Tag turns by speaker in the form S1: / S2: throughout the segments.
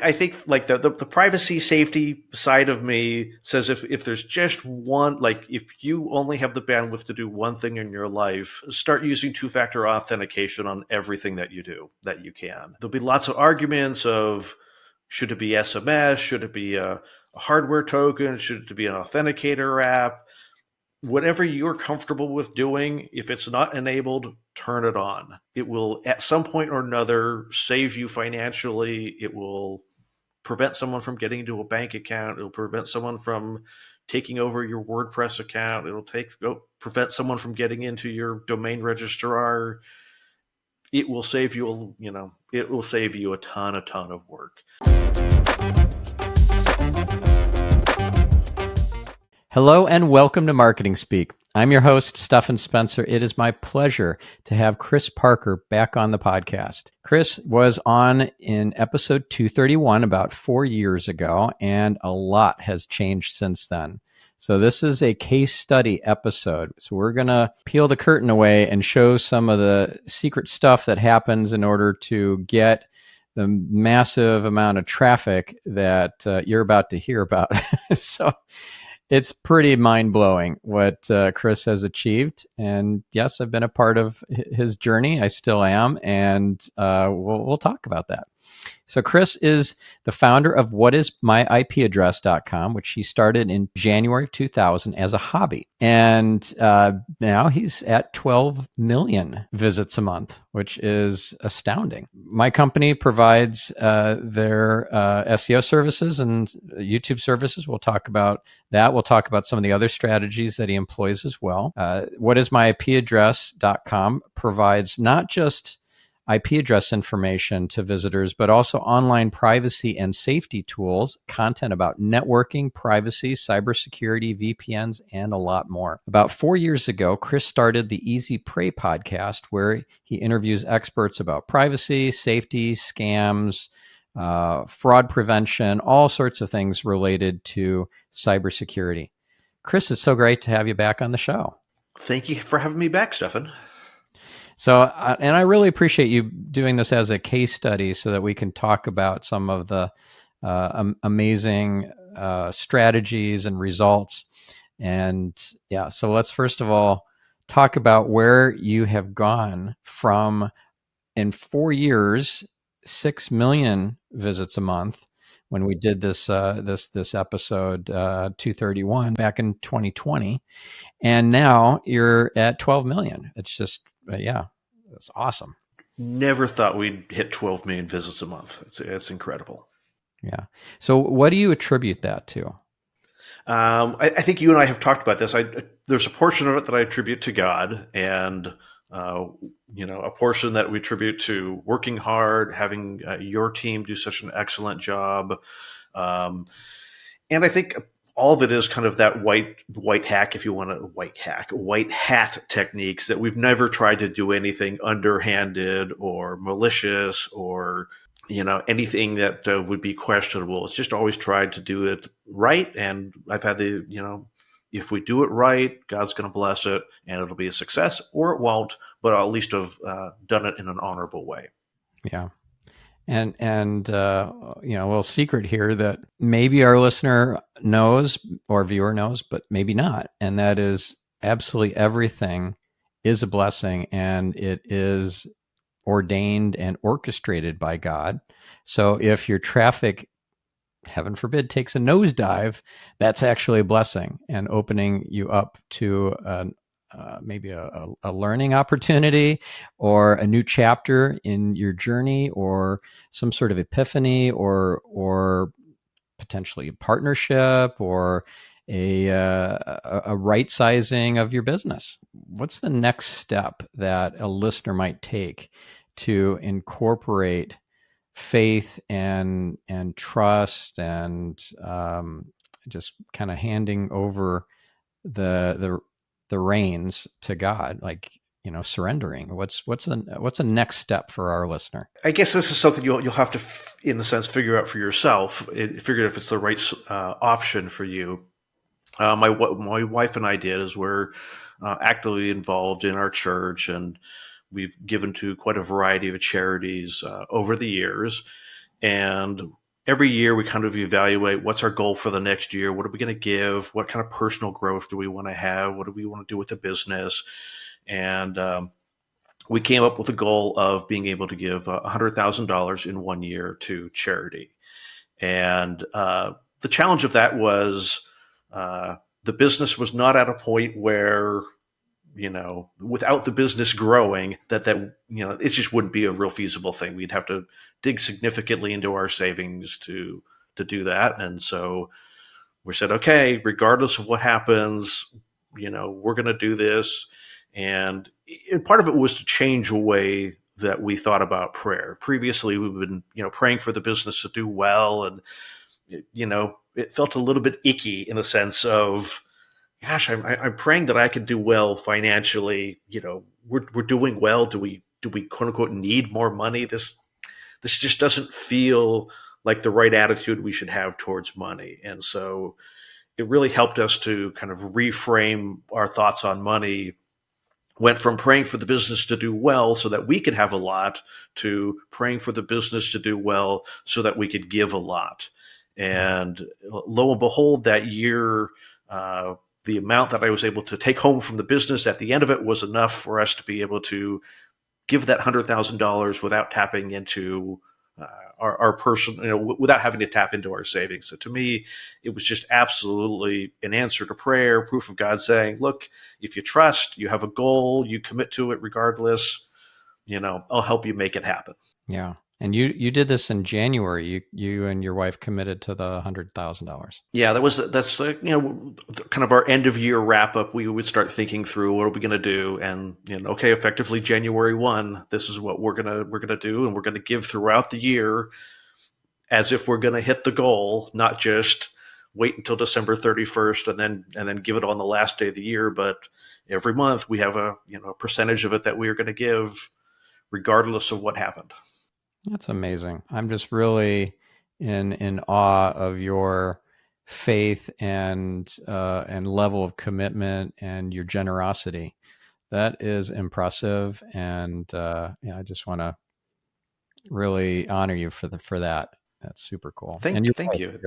S1: I think like the privacy safety side of me says if there's just one, like if you only have the bandwidth to do one thing in your life, start using two-factor authentication on everything that you do that you can. There'll be lots of arguments of should it be SMS, should it be a hardware token, should it be an authenticator app? Whatever you're comfortable with doing, if it's not enabled, turn it on. It will, at some point or another, save you financially. It will prevent someone from getting into a bank account. It'll prevent someone from taking over your WordPress account. Prevent someone from getting into your domain registrar. It will save you, it will save you a ton of work.
S2: Hello and welcome to Marketing Speak. I'm your host, Stephan Spencer. It is my pleasure to have Chris Parker back on the podcast. Chris was on in episode 231 about 4 years ago, and a lot has changed since then. So this is a case study episode. So we're going to peel the curtain away and show some of the secret stuff that happens in order to get the massive amount of traffic that you're about to hear about. So it's pretty mind-blowing what Chris has achieved. And yes, I've been a part of his journey. I still am. And we'll talk about that. So Chris is the founder of whatismyipaddress.com, which he started in January of 2000 as a hobby. And now he's at 12 million visits a month, which is astounding. My company provides their SEO services and YouTube services. We'll talk about that. We'll talk about some of the other strategies that he employs as well. Whatismyipaddress.com provides not just IP address information to visitors, but also online privacy and safety tools, content about networking, privacy, cybersecurity, VPNs, and a lot more. About 4 years ago, Chris started the Easy Prey podcast, where he interviews experts about privacy, safety, scams, fraud prevention, all sorts of things related to cybersecurity. Chris, it's so great to have you back on the show.
S1: Thank you for having me back, Stephan.
S2: So, and I really appreciate you doing this as a case study so that we can talk about some of the amazing strategies and results. And yeah, so let's first of all talk about where you have gone from, in 4 years, 6 million visits a month when we did this episode 231 back in 2020, and now you're at 12 million. It's just that's awesome.
S1: Never thought we'd hit 12 million visits a month. It's incredible.
S2: Yeah. So what do you attribute that to?
S1: I think you and I have talked about this. There's a portion of it that I attribute to God, and a portion that we attribute to working hard, having your team do such an excellent job. And I think all of it is kind of that white hat techniques that we've never tried to do anything underhanded or malicious or, anything that would be questionable. It's just always tried to do it right. And I've had if we do it right, God's going to bless it and it'll be a success, or it won't, but I'll at least have done it in an honorable way.
S2: Yeah. And a little secret here that maybe our listener knows or viewer knows, but maybe not. And that is absolutely everything is a blessing, and it is ordained and orchestrated by God. So if your traffic, heaven forbid, takes a nosedive, that's actually a blessing and opening you up to maybe a learning opportunity or a new chapter in your journey, or some sort of epiphany, or potentially a partnership, or a right sizing of your business. What's the next step that a listener might take to incorporate faith and trust and just kind of handing over the reins to God, surrendering? What's the next step for our listener?
S1: I guess this is something you'll have to, in a sense, figure out for yourself. Figure out if it's the right option for you. My wife and I did is we're actively involved in our church, and we've given to quite a variety of charities over the years. And every year we kind of evaluate what's our goal for the next year. What are we going to give? What kind of personal growth do we want to have? What do we want to do with the business? And we came up with a goal of being able to give $100,000 in 1 year to charity. And the challenge of that was the business was not at a point where, without the business growing, that it just wouldn't be a real feasible thing. We'd have to dig significantly into our savings to do that. And so we said, okay, regardless of what happens, we're going to do this. And part of it was to change a way that we thought about prayer. Previously, we've been, praying for the business to do well, and it felt a little bit icky in a sense of, gosh, I'm praying that I can do well financially. We're doing well. Do we quote unquote need more money? This just doesn't feel like the right attitude we should have towards money. And so it really helped us to kind of reframe our thoughts on money. Went from praying for the business to do well so that we could have a lot to praying for the business to do well so that we could give a lot. And lo and behold, that year, the amount that I was able to take home from the business at the end of it was enough for us to be able to give that $100,000 without tapping into our person, without having to tap into our savings. So to me, it was just absolutely an answer to prayer, proof of God saying, look, if you trust, you have a goal, you commit to it regardless, I'll help you make it happen.
S2: Yeah. And you did this in January. You and your wife committed to the $100,000.
S1: Yeah, that's kind of our end of year wrap up. We would start thinking through what are we going to do, and okay, effectively January 1, this is what we're gonna do, and we're gonna give throughout the year as if we're gonna hit the goal, not just wait until December 31st and then give it on the last day of the year, but every month we have a percentage of it that we are going to give regardless of what happened.
S2: That's amazing. I'm just really in awe of your faith and level of commitment and your generosity. That is impressive, and I just want to really honor you for that. That's super cool.
S1: Thank
S2: you.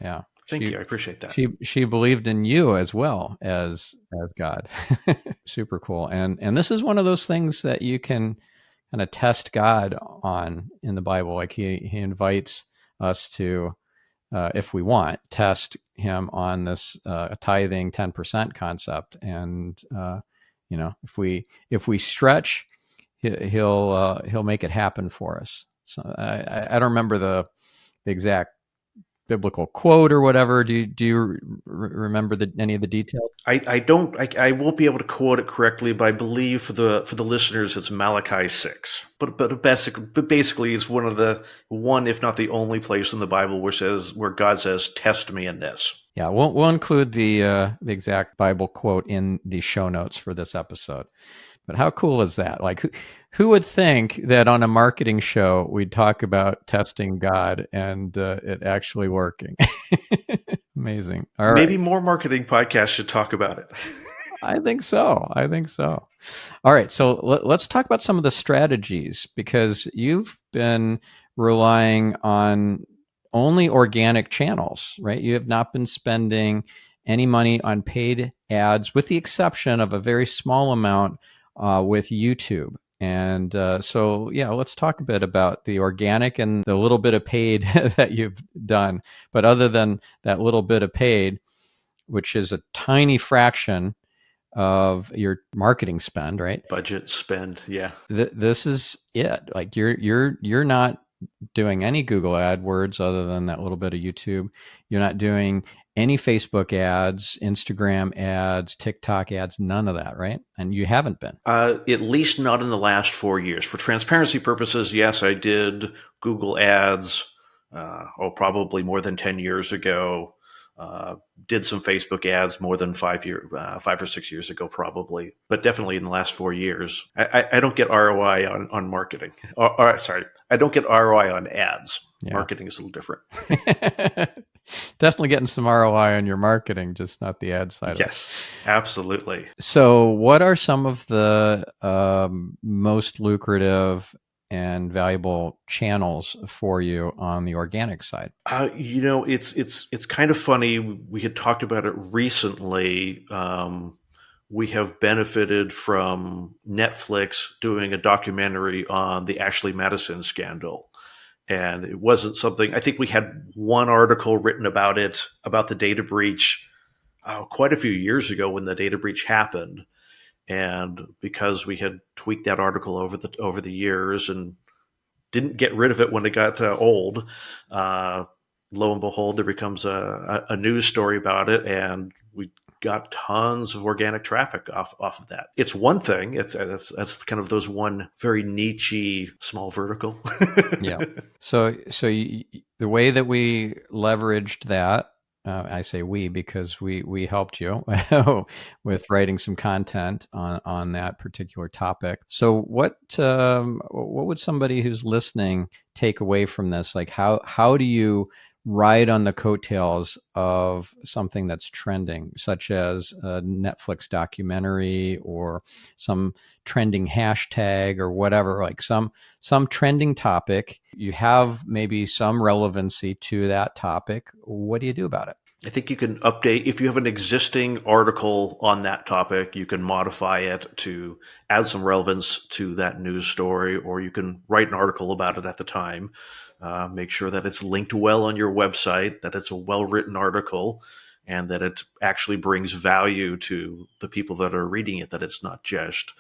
S2: Yeah.
S1: Thank you. I appreciate that.
S2: She believed in you as well as God. Super cool. And this is one of those things that you can kind of test God on in the Bible. Like he invites us to, if we want, test him on this tithing 10% concept. And if we stretch, he'll make it happen for us. So I don't remember the exact biblical quote or whatever. Do you remember any of the details?
S1: I don't. I won't be able to quote it correctly, but I believe for the listeners, it's Malachi 6. But basically, it's one if not the only place in the Bible where God says, "Test me in this."
S2: Yeah, we'll include the exact Bible quote in the show notes for this episode. But how cool is that? Like, who would think that on a marketing show we'd talk about testing God and it actually working? Amazing.
S1: Maybe more marketing podcasts should talk about it.
S2: I think so. All right. So let's talk about some of the strategies, because you've been relying on only organic channels, right? You have not been spending any money on paid ads, with the exception of a very small amount with YouTube. And let's talk a bit about the organic and the little bit of paid that you've done. But other than that little bit of paid, which is a tiny fraction of your marketing spend, right?
S1: Budget spend, yeah.
S2: This is it. Like you're not doing any Google AdWords other than that little bit of YouTube. You're not doing any Facebook ads, Instagram ads, TikTok ads, none of that, right? And you haven't been.
S1: At least not in the last 4 years. For transparency purposes, yes, I did Google ads, probably more than 10 years ago. Did some Facebook ads more than 5 or 6 years ago, probably, but definitely in the last 4 years. I don't get ROI on marketing. I don't get ROI on ads. Yeah. Marketing is a little different.
S2: Definitely getting some ROI on your marketing, just not the ad side.
S1: Yes, absolutely.
S2: So what are some of the most lucrative and valuable channels for you on the organic side?
S1: It's kind of funny. We had talked about it recently. We have benefited from Netflix doing a documentary on the Ashley Madison scandal. And it wasn't something, I think we had one article written about it, about the data breach, quite a few years ago when the data breach happened. And because we had tweaked that article over the years and didn't get rid of it when it got old, uh, lo and behold, there becomes a news story about it, and we got tons of organic traffic off of that. It's one thing. That's kind of those one very niche small vertical.
S2: Yeah. So the way that we leveraged that, I say we because we helped you with writing some content on that particular topic. So what would somebody who's listening take away from this? Like how do you ride on the coattails of something that's trending, such as a Netflix documentary or some trending hashtag or whatever, like some trending topic? You have maybe some relevancy to that topic. What do you do about it?
S1: I think you can update if you have an existing article on that topic, you can modify it to add some relevance to that news story, or you can write an article about it at the time. Make sure that it's linked well on your website, that it's a well written article, and that it actually brings value to the people that are reading it, that it's not just,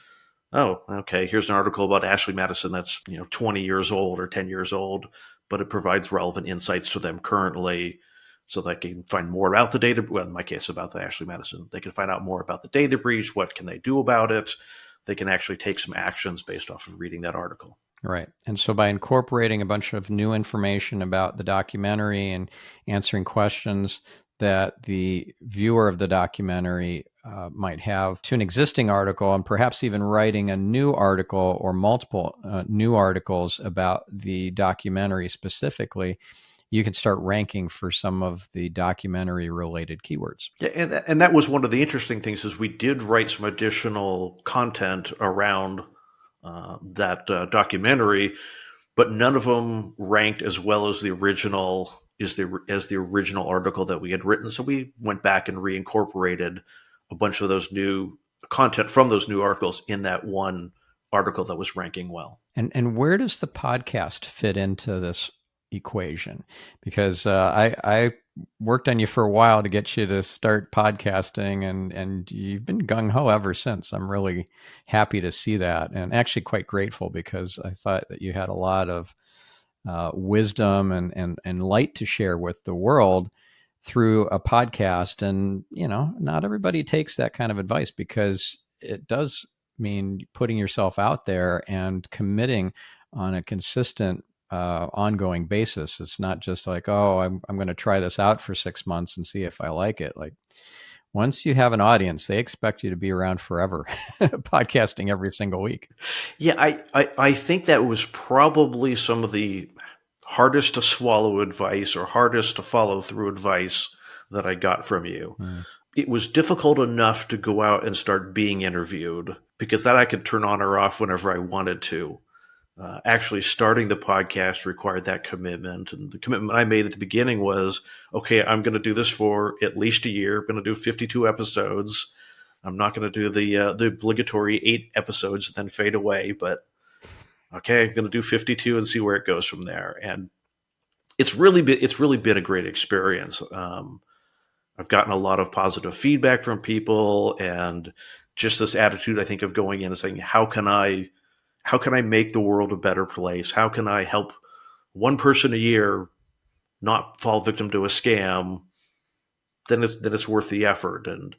S1: oh, okay, here's an article about Ashley Madison that's 20 years old or 10 years old, but it provides relevant insights to them currently so they can find more about the data. Well, in my case, about the Ashley Madison, they can find out more about the data breach. What can they do about it? They can actually take some actions based off of reading that article.
S2: Right. And so by incorporating a bunch of new information about the documentary and answering questions that the viewer of the documentary might have to an existing article, and perhaps even writing a new article or multiple new articles about the documentary specifically, you can start ranking for some of the documentary related keywords.
S1: Yeah, and that was one of the interesting things is we did write some additional content around that documentary, but none of them ranked as well as the original as the original article that we had written. So we went back and reincorporated a bunch of those new content from those new articles in that one article that was ranking well.
S2: And where does the podcast fit into this equation? Because I worked on you for a while to get you to start podcasting, and you've been gung ho ever since. I'm really happy to see that, and actually quite grateful because I thought that you had a lot of wisdom and light to share with the world through a podcast. And not everybody takes that kind of advice because it does mean putting yourself out there and committing on a consistent ongoing basis. It's not just like, oh, I'm going to try this out for 6 months and see if I like it. Like once you have an audience, they expect you to be around forever, podcasting every single week.
S1: Yeah, I think that was probably some of the hardest to swallow advice or hardest to follow through advice that I got from you. It was difficult enough to go out and start being interviewed because that I could turn on or off whenever I wanted to. Actually, starting the podcast required that commitment. And the commitment I made at the beginning was, okay, I'm going to do this for at least a year. I'm going to do 52 episodes. I'm not going to do the obligatory 8 episodes and then fade away. But okay, I'm going to do 52 and see where it goes from there. And it's really been a great experience. I've gotten a lot of positive feedback from people, and just this attitude, I think, of going in and saying, how can I make the world a better place? How can I help one person a year not fall victim to a scam? Then it's worth the effort, and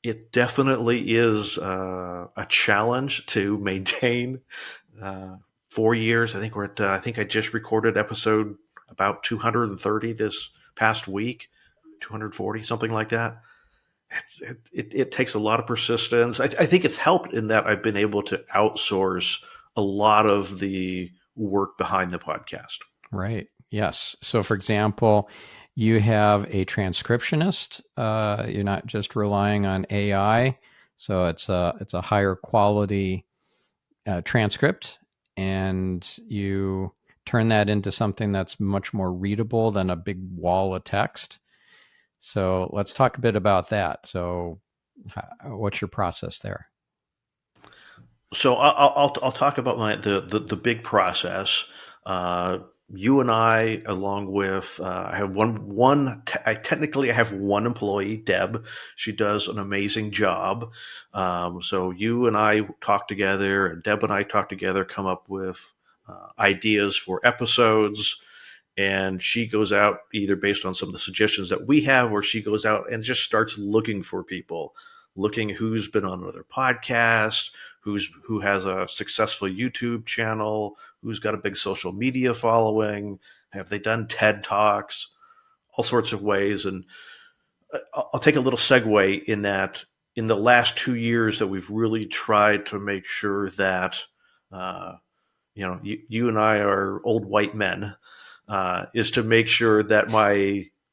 S1: it definitely is a challenge to maintain. 4 years, I think we're at. I think I just recorded episode about 230 this past week, 240, something like that. It takes a lot of persistence. I think it's helped in that I've been able to outsource a lot of the work behind the podcast.
S2: Right. Yes. So, for example, you have a transcriptionist. You're not just relying on AI. So it's a higher quality transcript, and you turn that into something that's much more readable than a big wall of text. So let's talk a bit about that. So what's your process there?
S1: So I'll talk about the big process. Uh, you and I, along with I have I technically I have one employee, Deb. She does an amazing job. So you and I talk together, and Deb and I talk together, come up with ideas for episodes. And she goes out either based on some of the suggestions that we have, or she goes out and just starts looking for people, looking who's been on other podcasts, who has a successful YouTube channel, who's got a big social media following, have they done TED Talks, all sorts of ways. And I'll take a little segue in that in the last 2 years that we've really tried to make sure that uh, you and I are old white men, is to make sure that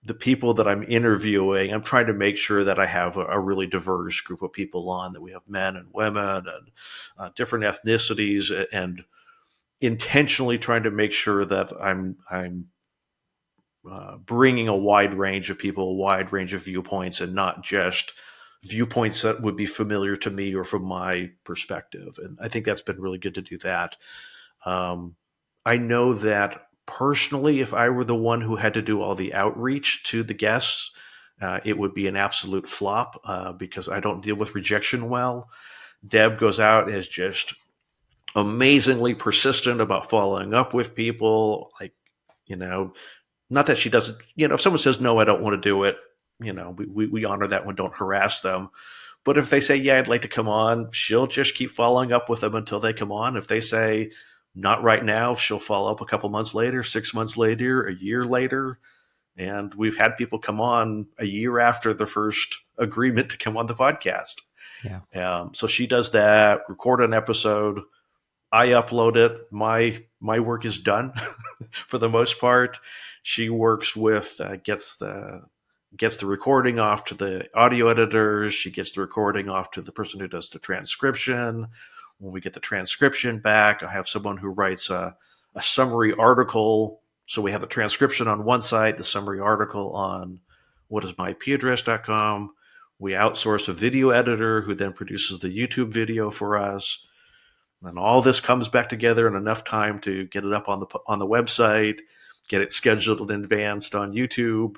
S1: the people that I'm interviewing, I'm trying to make sure that I have a really diverse group of people on, that we have men and women and different ethnicities, and intentionally trying to make sure that I'm bringing a wide range of people, a wide range of viewpoints, and not just viewpoints that would be familiar to me or from my perspective. And I think that's been really good to do that. Um, I know that personally, if I were the one who had to do all the outreach to the guests, it would be an absolute flop because I don't deal with rejection well. Deb goes out and is just amazingly persistent about following up with people. Like, you know, not that she doesn't, if someone says, no, I don't want to do it, we honor that one, don't harass them. But if they say, yeah, I'd like to come on, she'll just keep following up with them until they come on. If they say, not right now, she'll follow up a couple months later, 6 months later, a year later. And we've had people come on a year after the first agreement to come on the podcast.
S2: Yeah.
S1: So she does that, record an episode. I upload it. My work is done for the most part. She works with gets the recording off to the audio editors. She gets the recording off to the person who does the transcription. When we get the transcription back, I have someone who writes a summary article. So we have the transcription on one side, the summary article on whatismyipaddress.com. We outsource a video editor who then produces the YouTube video for us. And all this comes back together in enough time to get it up on the website, get it scheduled in advance on YouTube,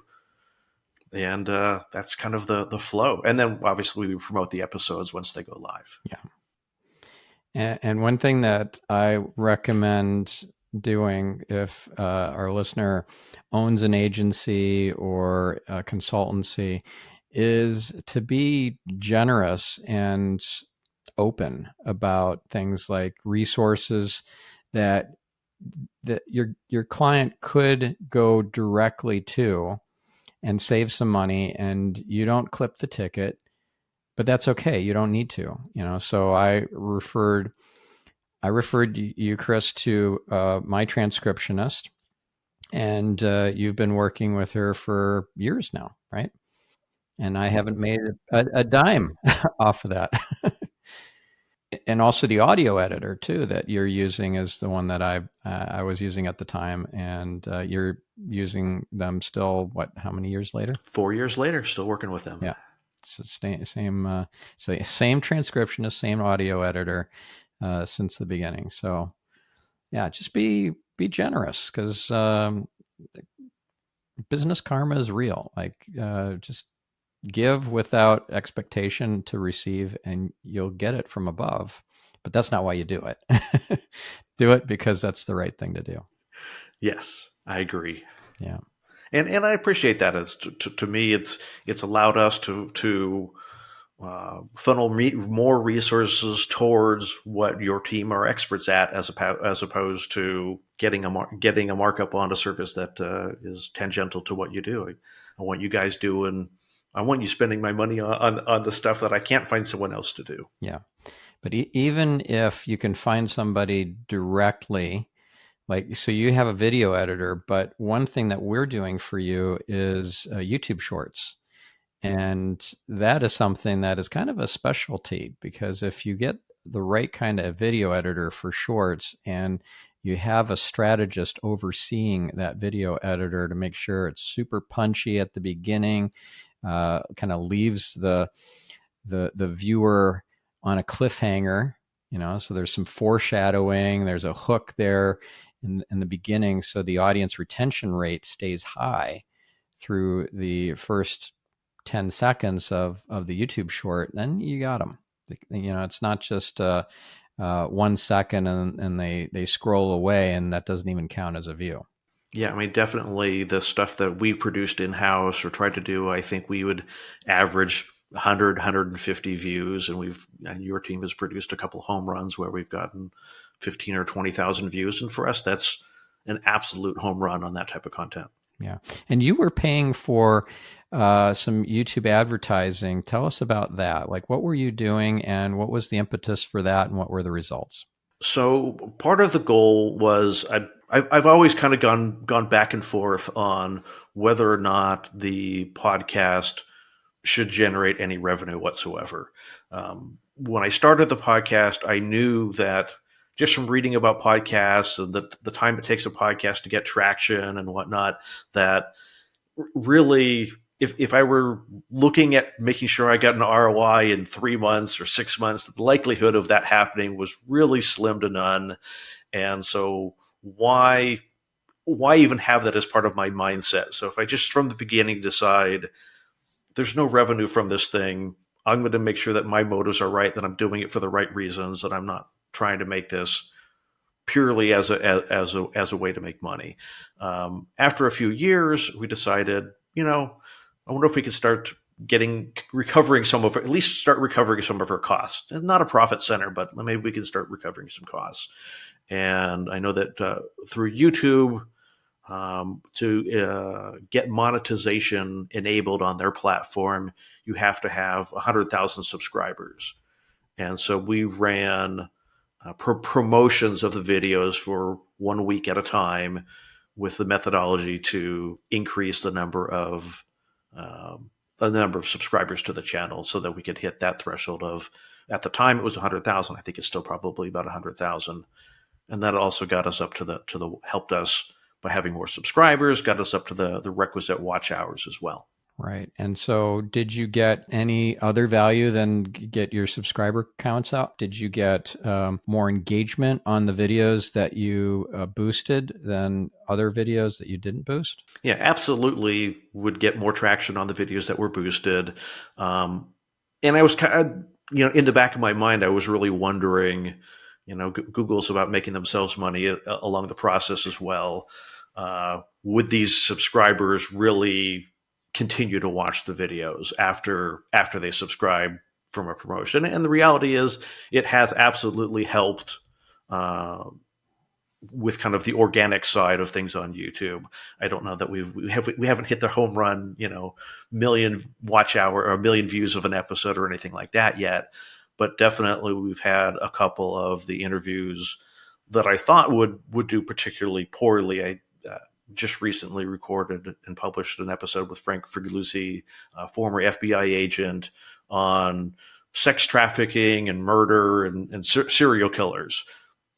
S1: and that's kind of the flow. And then obviously we promote the episodes once they go live.
S2: Yeah. And one thing that I recommend doing if our listener owns an agency or a consultancy is to be generous and open about things like resources that your client could go directly to and save some money, and you don't clip the ticket, but that's okay. You don't need to, So I referred you, Chris, to my transcriptionist, and you've been working with her for years now, right? And I haven't made a dime off of that. And also the audio editor too that you're using is the one that I was using at the time, and you're using them still. What? How many years later?
S1: 4 years later, still working with them.
S2: Yeah, it's the same. So same transcriptionist, same audio editor since the beginning. So yeah, just be generous because business karma is real. Like just give without expectation to receive, and you'll get it from above. But that's not why you do it. Do it because that's the right thing to do.
S1: Yes, I agree.
S2: Yeah.
S1: And I appreciate that. It's to me, it's allowed us to funnel more resources towards what your team are experts at, as opposed to getting a markup on a service that is tangential to what you do. I want you guys doing. I want you spending my money on the stuff that I can't find someone else to do.
S2: Yeah. But even if you can find somebody directly, like, so you have a video editor, but one thing that we're doing for you is YouTube Shorts. And that is something that is kind of a specialty, because if you get the right kind of video editor for shorts, and you have a strategist overseeing that video editor to make sure it's super punchy at the beginning, kind of leaves the viewer on a cliffhanger, so there's some foreshadowing, there's a hook there in the beginning, so the audience retention rate stays high through the first 10 seconds of the YouTube short. Then you got them. It's not just 1 second and they scroll away, and that doesn't even count as a view.
S1: Yeah, I mean, definitely the stuff that we produced in-house or tried to do, I think we would average 100, 150 views, and your team has produced a couple home runs where we've gotten 15 or 20,000 views. And for us, that's an absolute home run on that type of content.
S2: Yeah. And you were paying for some YouTube advertising. Tell us about that. Like, what were you doing, and what was the impetus for that, and what were the results?
S1: So part of the goal was I've always kind of gone back and forth on whether or not the podcast should generate any revenue whatsoever. When I started the podcast, I knew that just from reading about podcasts and the time it takes a podcast to get traction and whatnot, that really, if I were looking at making sure I got an ROI in 3 months or 6 months, the likelihood of that happening was really slim to none. And so why even have that as part of my mindset? So if I just from the beginning decide there's no revenue from this thing, I'm going to make sure that my motives are right, that I'm doing it for the right reasons, that I'm not trying to make this purely as a way to make money. After a few years, we decided, I wonder if we could start recovering some of, at least start recovering some of our costs. And not a profit center, but maybe we can start recovering some costs. And I know that through YouTube, to get monetization enabled on their platform, you have to have 100,000 subscribers. And so we ran promotions of the videos for 1 week at a time with the methodology to increase the number of subscribers to the channel so that we could hit that threshold of, at the time it was 100,000. I think it's still probably about 100,000. And that also got us up helped us by having more subscribers, got us up to the requisite watch hours as well.
S2: Right. And so did you get any other value than get your subscriber counts up? Did you get more engagement on the videos that you boosted than other videos that you didn't boost?
S1: Yeah, absolutely would get more traction on the videos that were boosted. And I was kind of, in the back of my mind, I was really wondering, Google's about making themselves money along the process as well. Would these subscribers really continue to watch the videos after they subscribe from a promotion? And the reality is, it has absolutely helped with kind of the organic side of things on YouTube. I don't know that we haven't hit the home run, million watch hour or a million views of an episode or anything like that yet. But definitely we've had a couple of the interviews that I thought would do particularly poorly. I just recently recorded and published an episode with Frank Frigalucci, former FBI agent, on sex trafficking and murder and serial killers.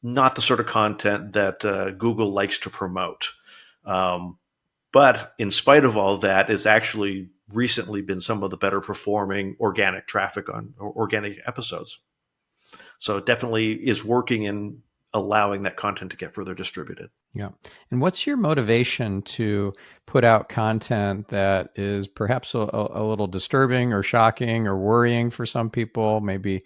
S1: Not the sort of content that Google likes to promote. But in spite of all that, it's actually recently been some of the better performing organic traffic on organic episodes. So it definitely is working in allowing that content to get further distributed.
S2: Yeah. And what's your motivation to put out content that is perhaps a little disturbing or shocking or worrying for some people, maybe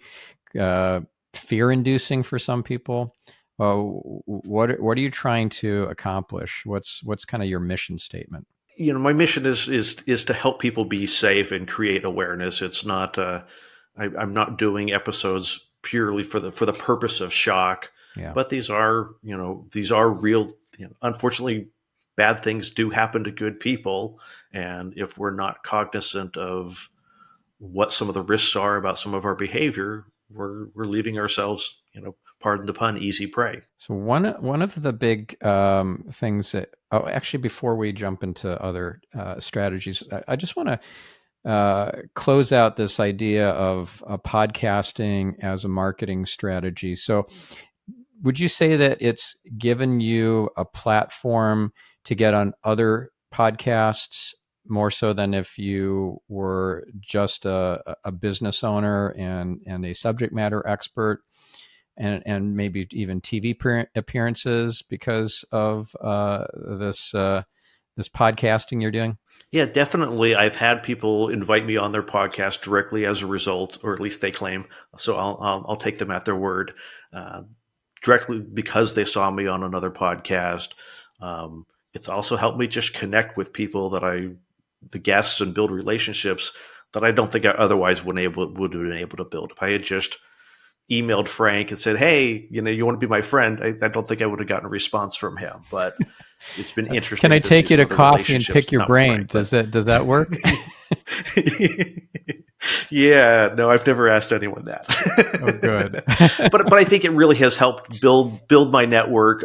S2: fear-inducing for some people? What are you trying to accomplish? What's kind of your mission statement?
S1: My mission is to help people be safe and create awareness. It's not I'm not doing episodes purely for the purpose of shock.
S2: Yeah.
S1: But these are real. Unfortunately, bad things do happen to good people, and if we're not cognizant of what some of the risks are about some of our behavior, we're leaving ourselves, pardon the pun, easy prey.
S2: So one of the big things that actually before we jump into other strategies, I just want to close out this idea of podcasting as a marketing strategy. So, would you say that it's given you a platform to get on other podcasts more so than if you were just a business owner and a subject matter expert, and maybe even TV appearances because of this podcasting you're doing?
S1: Yeah, definitely. I've had people invite me on their podcast directly as a result, or at least they claim. So I'll take them at their word, directly because they saw me on another podcast. It's also helped me just connect with people the guests, and build relationships that I don't think I otherwise would have been able to build. If I had just emailed Frank and said, "Hey, you want to be my friend?" I don't think I would have gotten a response from him. But it's been
S2: Can I
S1: interesting to see
S2: take you
S1: some
S2: to
S1: of the
S2: coffee and
S1: relationships.
S2: pick your
S1: Not with
S2: brain?
S1: Frank, but
S2: Does that work?
S1: yeah, no, I've never asked anyone that.
S2: Oh, good.
S1: but I think it really has helped build my network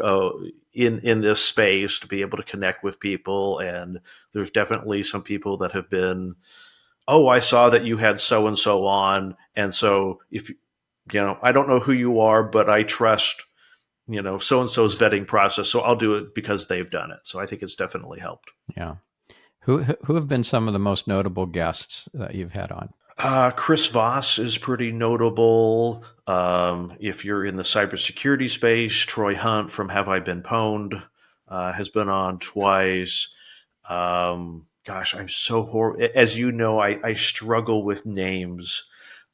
S1: in this space, to be able to connect with people. And there's definitely some people that have been, "Oh, I saw that you had so and so on, and so if I don't know who you are, but I trust so and so's vetting process, so I'll do it because they've done it." So I think it's definitely helped.
S2: Yeah. Who have been some of the most notable guests that you've had on?
S1: Chris Voss is pretty notable. If you're in the cybersecurity space, Troy Hunt from Have I Been Pwned has been on twice. Gosh, I'm so horrible. As you know, I struggle with names.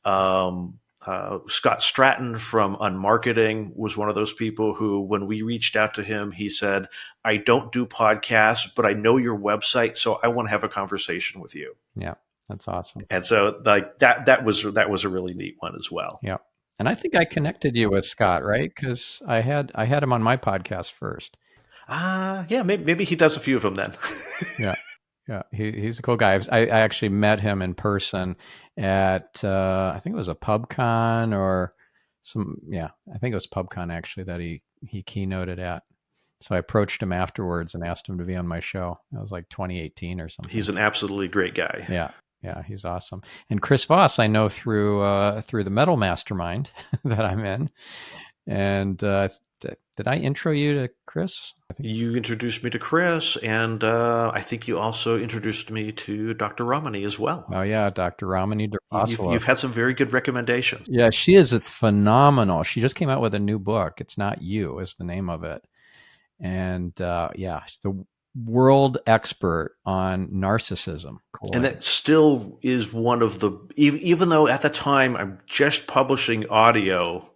S1: Scott Stratton from Unmarketing was one of those people who, when we reached out to him, he said, "I don't do podcasts, but I know your website, so I want to have a conversation with you."
S2: Yeah, that's awesome.
S1: And so, like, that was a really neat one as well.
S2: Yeah. And I think I connected you with Scott, right? Because I had him on my podcast first.
S1: Yeah, maybe he does a few of them then.
S2: Yeah. Yeah, he's a cool guy. I actually met him in person at I think it was a PubCon or I think it was PubCon actually that he keynoted at. So I approached him afterwards and asked him to be on my show. That was like 2018 or something.
S1: He's an absolutely great guy.
S2: Yeah. Yeah, he's awesome. And Chris Voss, I know through the Metal Mastermind that I'm in. And did I intro you to Chris? I think
S1: You introduced me to Chris, and I think you also introduced me to Dr. Ramani as well.
S2: Oh yeah, Dr. Ramani
S1: You've had some very good recommendations.
S2: Yeah, she is phenomenal. She just came out with a new book. It's Not You is the name of it. And yeah, she's the world expert on narcissism. Cool.
S1: And that still is one of the, even though at the time I'm just publishing audio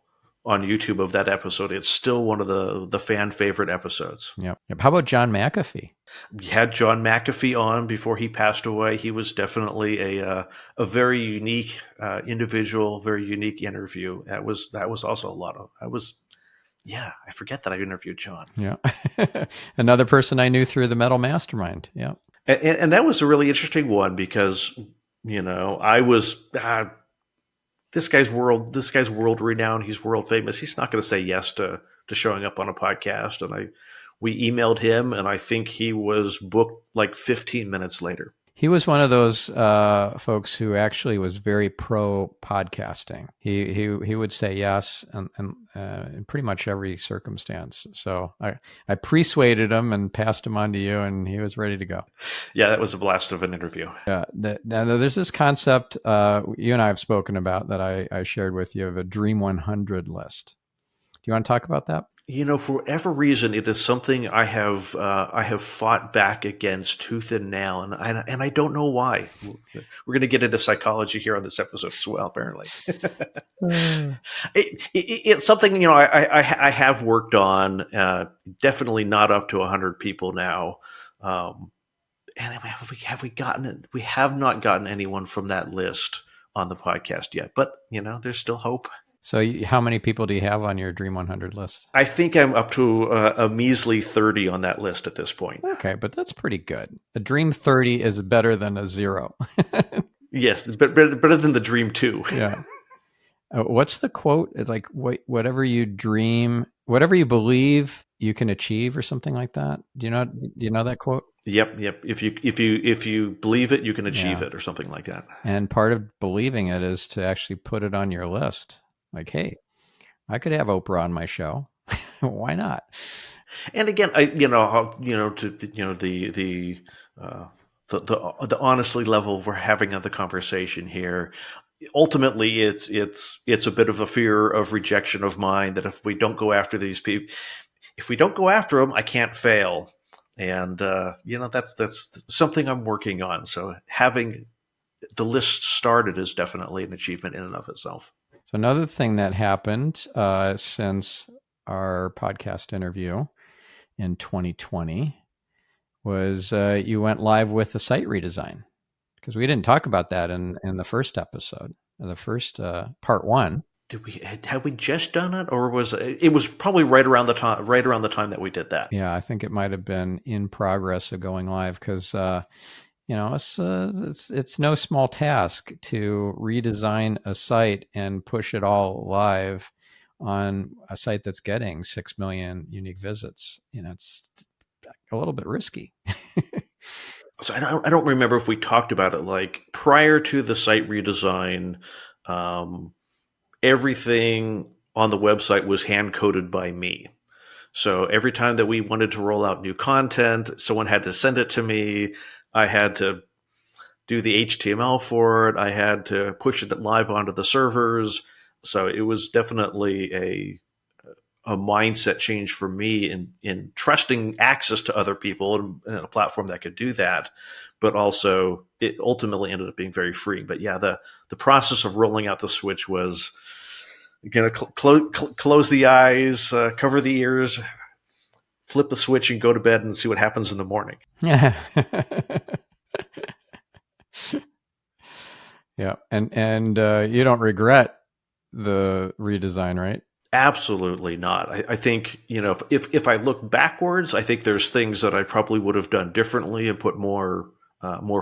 S1: on YouTube of that episode, it's still one of the fan favorite episodes.
S2: Yep. How about John McAfee?
S1: We had John McAfee on before he passed away. He was definitely a very unique individual, very unique interview. That was also a lot of, I forget that I interviewed John.
S2: Yeah. Another person I knew through the Metal Mastermind. Yeah.
S1: And that was a really interesting one because, I was, this guy's world renowned. He's world famous. He's not going to say yes to showing up on a podcast. And we emailed him, and I think he was booked like 15 minutes later.
S2: He was one of those folks who actually was very pro podcasting. He would say yes in pretty much every circumstance. So I persuaded him and passed him on to you, and he was ready to go.
S1: Yeah, that was a blast of an interview.
S2: Yeah. Now there's this concept you and I have spoken about that I shared with you of a Dream 100 list. Do you want to talk about that?
S1: For whatever reason, it is something I have fought back against tooth and nail, and I don't know why. We're going to get into psychology here on this episode as well, apparently. It's something I have worked on. Definitely not up to 100 people now. And have we gotten it? We have not gotten anyone from that list on the podcast yet, but there's still hope.
S2: So how many people do you have on your Dream 100 list?
S1: I think I'm up to a measly 30 on that list at this point.
S2: Okay, but that's pretty good. A Dream 30 is better than a 0.
S1: Yes, better than the Dream 2.
S2: Yeah. What's the quote? It's like, whatever you dream, whatever you believe, you can achieve, or something like that. Do you know that quote?
S1: Yep. If you believe it, you can achieve
S2: Yeah.
S1: it, or something like that.
S2: And part of believing it is to actually put it on your list. Like, hey, I could have Oprah on my show. Why not?
S1: And again, uh, the honestly level we're having of the conversation here. Ultimately, it's a bit of a fear of rejection of mine, that if we don't go after these people, if we don't go after them, I can't fail. And that's something I'm working on. So having the list started is definitely an achievement in and of itself.
S2: So another thing that happened since our podcast interview in 2020 was you went live with the site redesign, because we didn't talk about that in the first episode, the first part one.
S1: Did we had we just done it, or was it was probably right around the time that we did that?
S2: Yeah, I think it might have been in progress of going live, because it's no small task to redesign a site and push it all live on a site that's getting 6 million unique visits. It's a little bit risky.
S1: So I don't remember if we talked about it, like prior to the site redesign. Um, Everything on the website was hand coded by me. So every time that we wanted to roll out new content, someone had to send it to me. I had to do the HTML for it. I had to push it live onto the servers. So it was definitely a mindset change for me in trusting access to other people and a platform that could do that. But also, it ultimately ended up being very free. But yeah, the process of rolling out the switch was going to close the eyes, cover the ears, flip the switch, and go to bed and see what happens in the morning.
S2: Yeah. Yeah. And you don't regret the redesign, right?
S1: Absolutely not. I think, if I look backwards, I think there's things that I probably would have done differently and put more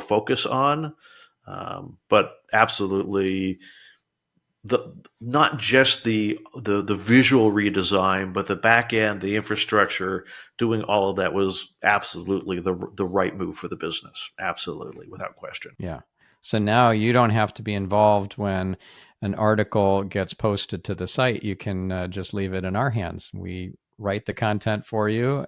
S1: focus on. But absolutely, the not just the visual redesign, but the back end, the infrastructure, doing all of that was absolutely the right move for the business. Absolutely, without question.
S2: Yeah. So now you don't have to be involved when an article gets posted to the site. You can just leave it in our hands. We write the content for you.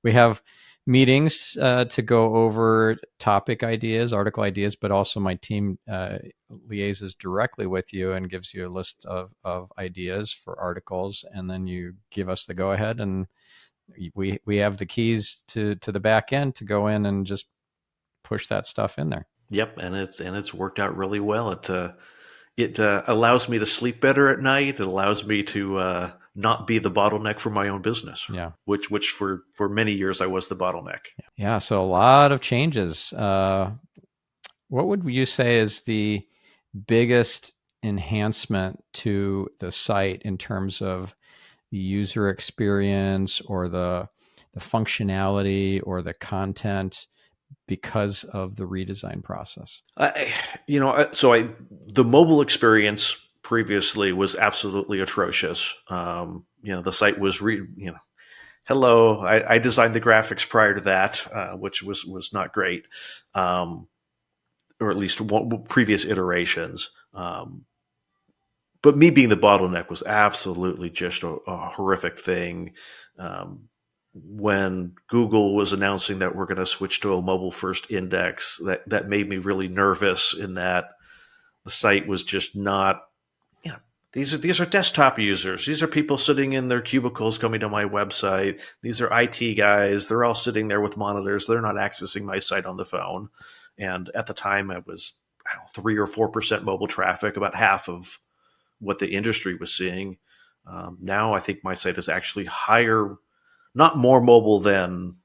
S2: We have meetings to go over topic ideas, article ideas, but also my team liaises directly with you and gives you a list of ideas for articles. And then you give us the go ahead, and we have the keys to the back end to go in and just push that stuff in there.
S1: Yep, and it's worked out really well. It allows me to sleep better at night. It allows me to not be the bottleneck for my own business,
S2: Yeah.
S1: which for many years I was the bottleneck.
S2: Yeah. So a lot of changes. What would you say is the biggest enhancement to the site in terms of the user experience, or the functionality, or the content, because of the redesign process?
S1: The mobile experience previously was absolutely atrocious. The site was hello. I designed the graphics prior to that, which was not great, or at least previous iterations. But me being the bottleneck was absolutely just a horrific thing. Um, when Google was announcing that we're going to switch to a mobile first index, that made me really nervous, in that the site was just not, you know, these are desktop users. These are people sitting in their cubicles coming to my website. These are IT guys. They're all sitting there with monitors. They're not accessing my site on the phone. And at the time, it was 3 or 4% mobile traffic, about half of what the industry was seeing. Now, I think my site is actually higher, not more mobile than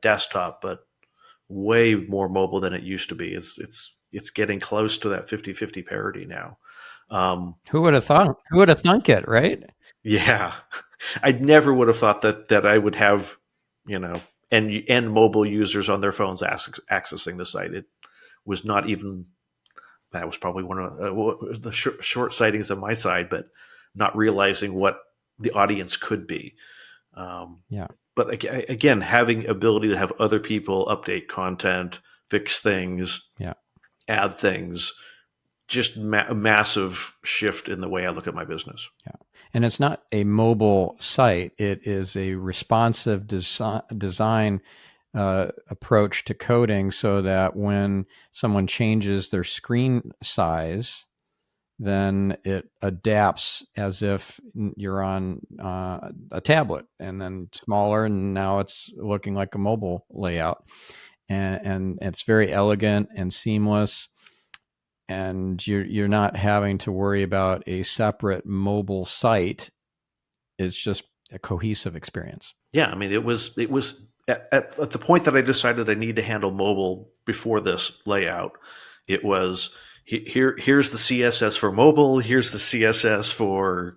S1: desktop, but way more mobile than it used to be. It's getting close to that 50-50 parity now.
S2: Who would have thought? Who would have thunk it, right?
S1: Yeah, I never would have thought that I would have, you know, and mobile users on their phones accessing the site. It was not even, that was probably one of the short sightings on my side, but not realizing what the audience could be. Um,
S2: Yeah.
S1: but again, having ability to have other people update content, fix things,
S2: Yeah.
S1: add things, just a massive shift in the way I look at my business.
S2: Yeah. And it's not a mobile site. It is a responsive design approach to coding, so that when someone changes their screen size, then it adapts as if you're on a tablet, and then smaller, and now it's looking like a mobile layout. And it's very elegant and seamless, and you're not having to worry about a separate mobile site. It's just a cohesive experience.
S1: Yeah, I mean, it was at the point that I decided I need to handle mobile before this layout. It was here's the CSS for mobile, here's the CSS for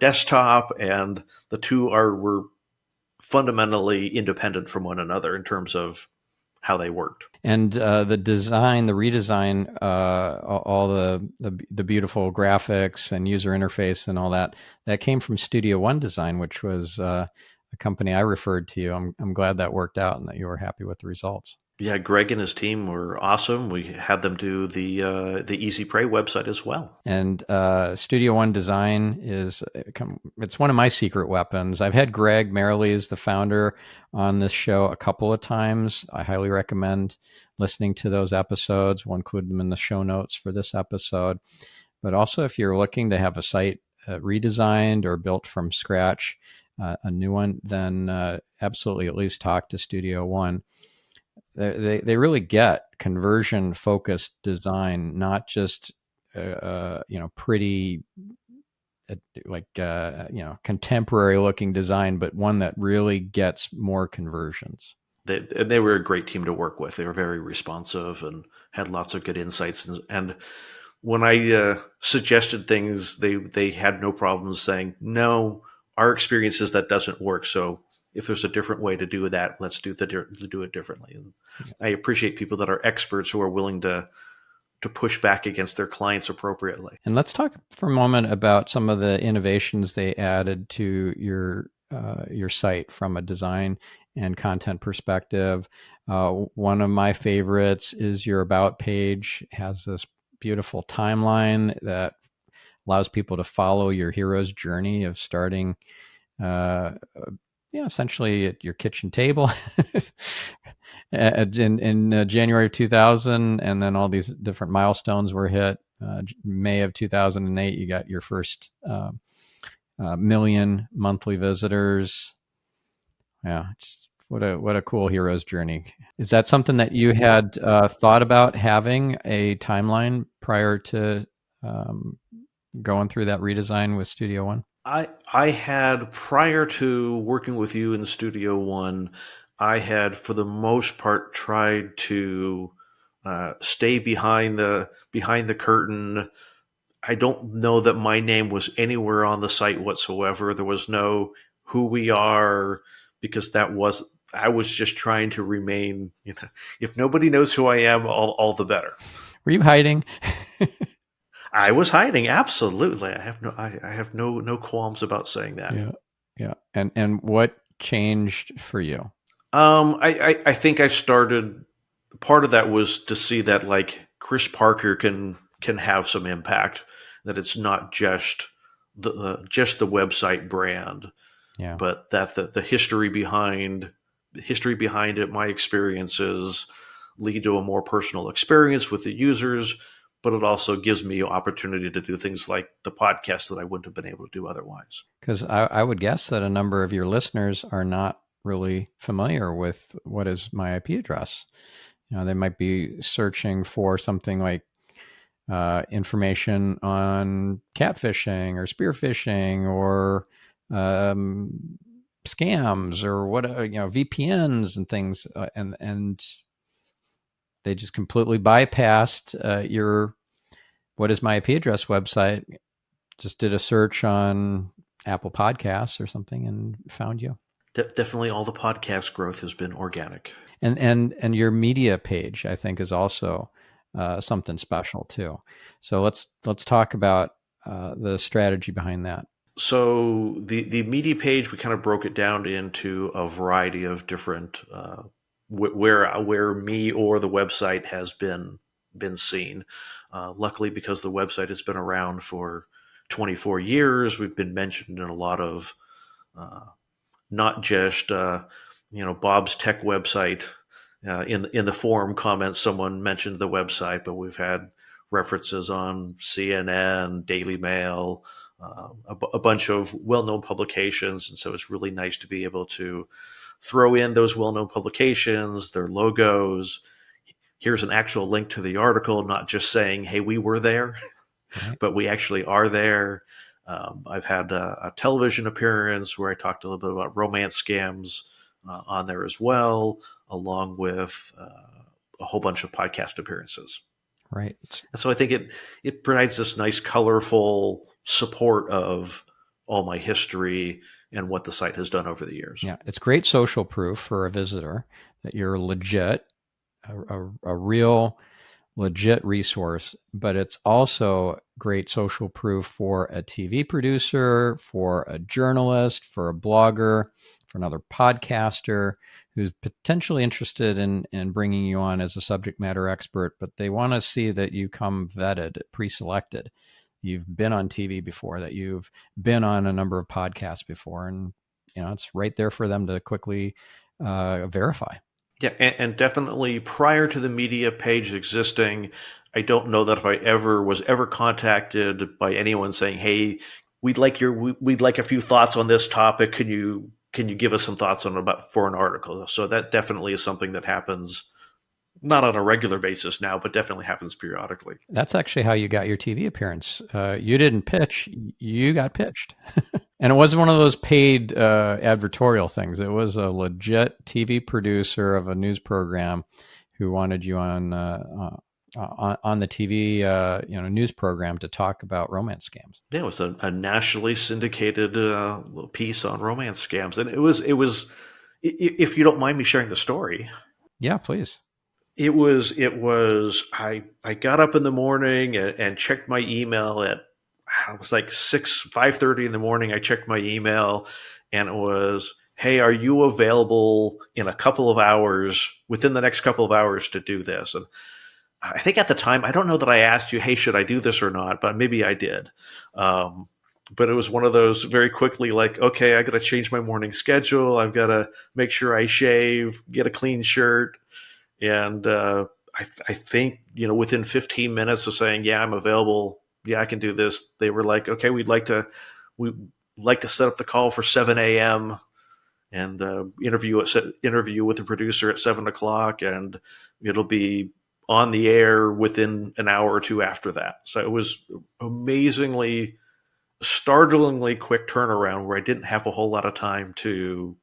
S1: desktop, and the two were fundamentally independent from one another in terms of how they worked.
S2: And the redesign, all the beautiful graphics and user interface and all that came from Studio One Design, which was a company I referred to you. I'm glad that worked out and that you were happy with the results.
S1: Yeah, Greg and his team were awesome. We had them do the Easy Pray website as well.
S2: And Studio One Design it's one of my secret weapons. I've had Greg Merrilies, the founder, on this show a couple of times. I highly recommend listening to those episodes. We'll include them in the show notes for this episode. But also, if you're looking to have a site redesigned or built from scratch, a new one, then absolutely at least talk to Studio One. They really get conversion focused design, not just pretty contemporary looking design, but one that really gets more conversions.
S1: They were a great team to work with. They were very responsive and had lots of good insights. And when I suggested things, they had no problems saying, no, our experience is that doesn't work. So if there's a different way to do that, let's do it differently. And I appreciate people that are experts who are willing to push back against their clients appropriately.
S2: And let's talk for a moment about some of the innovations they added to your site from a design and content perspective. One of my favorites is your About page. It has this beautiful timeline that allows people to follow your hero's journey of starting essentially at your kitchen table in January of 2000, and then all these different milestones were hit. May of 2008, you got your first million monthly visitors. Yeah, it's what a cool hero's journey. Is that something that you had thought about, having a timeline prior to going through that redesign with Studio One?
S1: I had, prior to working with you in Studio One, I had for the most part tried to stay behind the curtain. I don't know that my name was anywhere on the site whatsoever. There was no who we are, because I was just trying to remain, if nobody knows who I am, all the better.
S2: Were you hiding?
S1: I was hiding, absolutely. I have no qualms about saying that.
S2: Yeah. And what changed for you?
S1: I think I started. Part of that was to see that like Chris Parker can have some impact. That it's not just the website brand, but that the history behind it, my experiences, lead to a more personal experience with the users. But it also gives me opportunity to do things like the podcast that I wouldn't have been able to do otherwise.
S2: Because I would guess that a number of your listeners are not really familiar with what is my IP address. They might be searching for something like information on catfishing or spearfishing or scams or VPNs and things, and they just completely bypassed your what is my IP address website, just did a search on Apple Podcasts or something and found you.
S1: Definitely all the podcast growth has been organic.
S2: And your media page, I think, is also something special too. So let's talk about the strategy behind that.
S1: So the media page, we kind of broke it down into a variety of different where me or the website has been seen. Luckily, because the website has been around for 24 years, we've been mentioned in a lot of uh, not just Bob's Tech website. In the forum comments, someone mentioned the website, but we've had references on CNN, Daily Mail, a bunch of well-known publications, and so it's really nice to be able to throw in those well-known publications, their logos. Here's an actual link to the article, not just saying, "Hey, we were there,"
S2: Right.
S1: but we actually are there. I've had a television appearance where I talked a little bit about romance scams on there as well, along with a whole bunch of podcast appearances.
S2: Right.
S1: And so I think it provides this nice, colorful support of all my history and what the site has done over the years.
S2: Yeah. It's great social proof for a visitor that you're legit, a real legit resource, but it's also great social proof for a TV producer, for a journalist, for a blogger, for another podcaster who's potentially interested in bringing you on as a subject matter expert, but they want to see that you come vetted, pre-selected. You've been on TV before, that you've been on a number of podcasts before, and it's right there for them to quickly verify.
S1: Yeah, and definitely prior to the media page existing, I don't know that if I ever was ever contacted by anyone saying, "Hey, we'd like a few thoughts on this topic. Can you give us some thoughts on about for an article?" So that definitely is something that happens not on a regular basis now, but definitely happens periodically.
S2: That's actually how you got your TV appearance. You didn't pitch, you got pitched. And it wasn't one of those paid advertorial things. It was a legit TV producer of a news program who wanted you on the TV news program to talk about romance scams.
S1: Yeah, it was a nationally syndicated piece on romance scams, and it was. If you don't mind me sharing the story,
S2: Yeah, please.
S1: I got up in the morning and checked my email at it was like 5:30 in the morning. I checked my email and it was, "Hey, are you available in a couple of hours within the next couple of hours to do this?" And I think at the time, I don't know that I asked you, "Hey, should I do this or not?" But maybe I did. Um, but it was one of those very quickly, like, okay, I got to change my morning schedule. I've got to make sure I shave, get a clean shirt, and I think within 15 minutes of saying, "Yeah, I'm available. Yeah, I can do this," they were like, "Okay, we like to set up the call for 7 a.m. and interview with the producer at 7 o'clock, and it'll be on the air within an hour or two after that." So it was amazingly, startlingly quick turnaround where I didn't have a whole lot of time to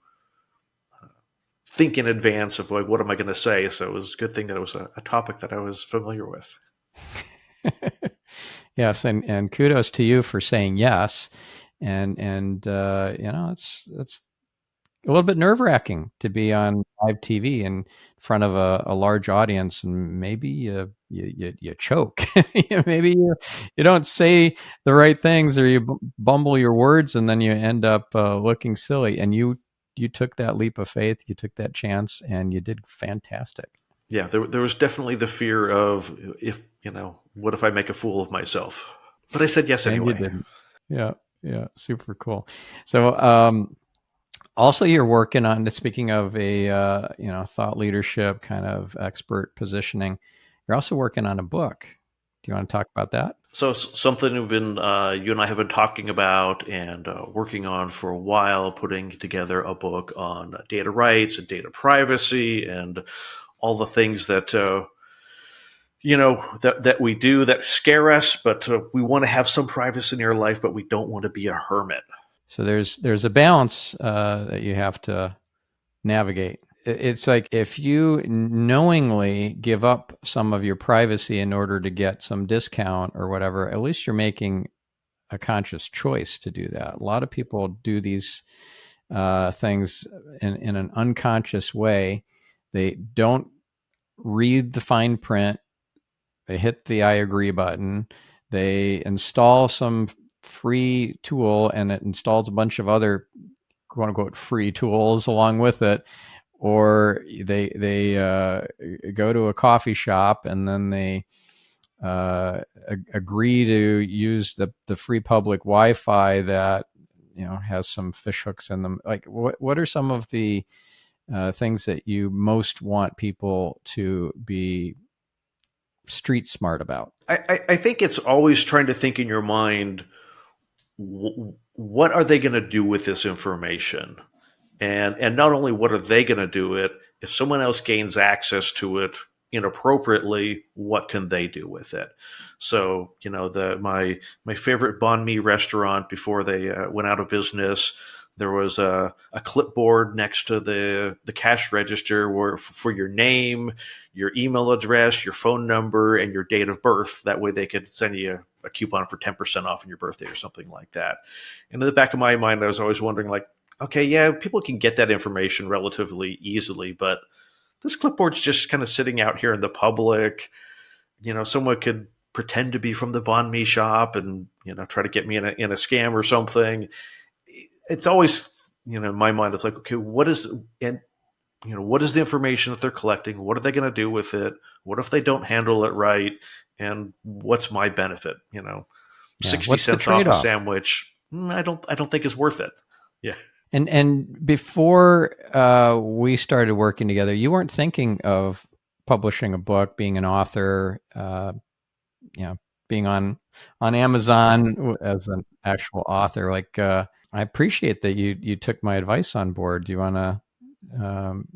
S1: think in advance of like what am I going to say. So it was a good thing that it was a topic that I was familiar with.
S2: Yes, and kudos to you for saying yes. And it's a little bit nerve wracking to be on live TV in front of a large audience, and maybe you choke. Maybe you don't say the right things, or you bumble your words, and then you end up looking silly. And you took that leap of faith, you took that chance, and you did fantastic.
S1: Yeah, there was definitely the fear of if what if I make a fool of myself? But I said yes
S2: And you
S1: anyway.
S2: didn't. Yeah, yeah, super cool. So, also, you're working on, speaking of a thought leadership kind of expert positioning, you're also working on a book. Do you want to talk about that?
S1: So something we've been you and I have been talking about and working on for a while, putting together a book on data rights and data privacy and all the things that that we do that scare us, but we want to have some privacy in our life, but we don't want to be a hermit.
S2: So there's a balance that you have to navigate. It's like if you knowingly give up some of your privacy in order to get some discount or whatever, at least you're making a conscious choice to do that. A lot of people do these things in an unconscious way. They don't read the fine print. They hit the I agree button. They install some free tool and it installs a bunch of other quote unquote free tools along with it, or they go to a coffee shop and then they agree to use the free public Wi-Fi that has some fish hooks in them. Like, what are some of the things that you most want people to be street smart about?
S1: I think it's always trying to think in your mind, what are they going to do with this information? And not only what are they going to do it, if someone else gains access to it inappropriately, what can they do with it? So, my favorite banh mi restaurant before they went out of business, there was a clipboard next to the cash register where for your name, your email address, your phone number, and your date of birth. That way they could send you a coupon for 10% off on your birthday or something like that. And in the back of my mind, I was always wondering, like, okay, yeah, people can get that information relatively easily, but this clipboard's just kind of sitting out here in the public. Someone could pretend to be from the banh mi shop and try to get me in a scam or something. It's always in my mind. It's like, okay, what is the information that they're collecting? What are they going to do with it? What if they don't handle it right? And what's my benefit?
S2: Yeah,
S1: 60
S2: what's the
S1: cents off a
S2: trade-off?
S1: sandwich. I don't think is worth it. Yeah.
S2: And before we started working together, you weren't thinking of publishing a book, being an author, being on Amazon as an actual author. Like, I appreciate that you took my advice on board. Do you want to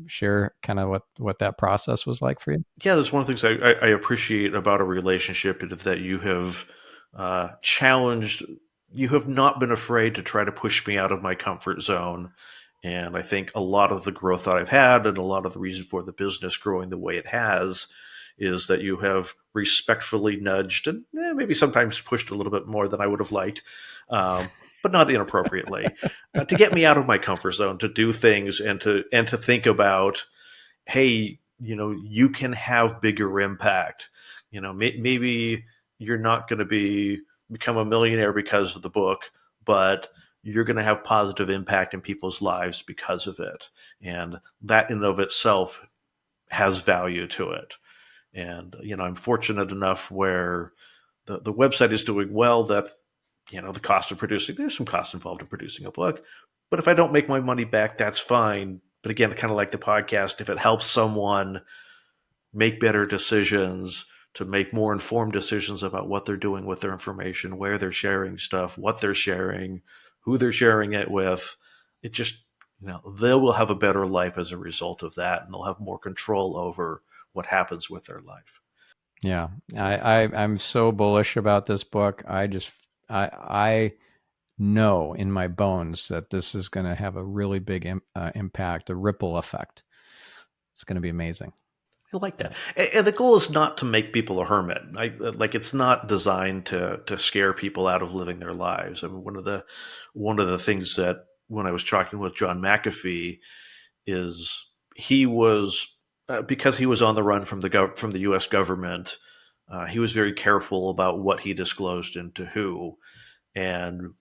S2: share kind of what that process was like for you?
S1: Yeah, that's one of the things I appreciate about a relationship is that you have challenged, you have not been afraid to try to push me out of my comfort zone. And I think a lot of the growth that I've had and a lot of the reason for the business growing the way it has is that you have respectfully nudged and maybe sometimes pushed a little bit more than I would have liked, but not inappropriately, to get me out of my comfort zone, to do things and to think about, hey, you can have bigger impact. Maybe you're not going to become a millionaire because of the book, but you're going to have positive impact in people's lives because of it. And that in and of itself has value to it. And, I'm fortunate enough where the website is doing well that, the cost of producing, there's some cost involved in producing a book. But if I don't make my money back, that's fine. But again, kind of like the podcast, if it helps someone make better decisions, to make more informed decisions about what they're doing with their information, where they're sharing stuff, what they're sharing, who they're sharing it with, it just, they will have a better life as a result of that, and they'll have more control over what happens with their life.
S2: Yeah, I'm so bullish about this book. I know in my bones that this is going to have a really big impact, a ripple effect. It's going to be amazing.
S1: I like that. And the goal is not to make people a hermit. Like, it's not designed to scare people out of living their lives. I mean, one of the things that when I was talking with John McAfee is he was because he was on the run from the U.S. government. He was very careful about what he disclosed and to who. And